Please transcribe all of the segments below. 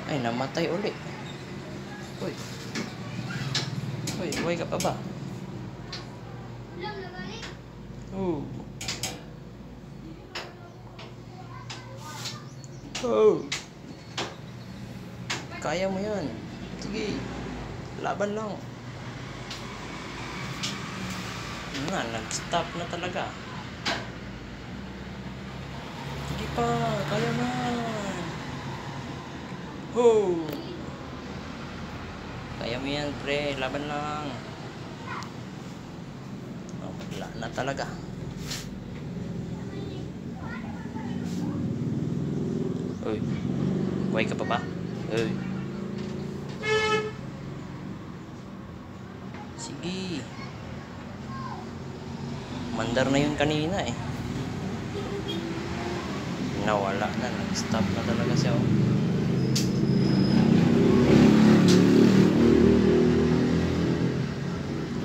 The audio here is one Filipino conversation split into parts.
Ay, namatay uli. Uy. Uy, buhay ka pa ba? Oh. Oh. Kaya mo yan. Sige. Laban lang. Nag-stop na talaga. Sige pa. Kaya na. Oh. Kaya mo yan, pre. Laban lang. Oh, wala na talaga. Uy. Buhay ka pa ba? Uy. Sige. Mandar na yun kanina eh. Nawala na. Nag-stop na talaga siya. Oh.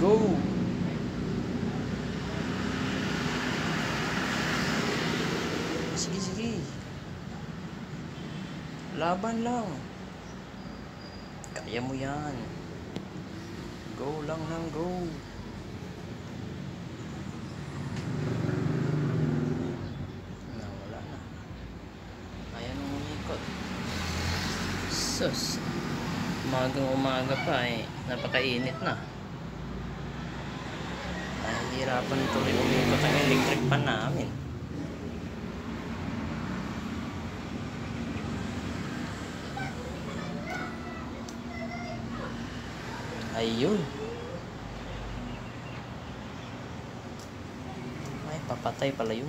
Go! Sige, sige. Laban lang. Kaya mo yan. Go lang ng go. Nawala na. Ayan ang umikot. Sus. Umagang-umaga pa eh. Napakainit na. Nahihirapan tuloy umikot ang electric pan namin. Ayun. Ay, papatay pala yun.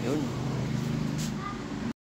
Yun.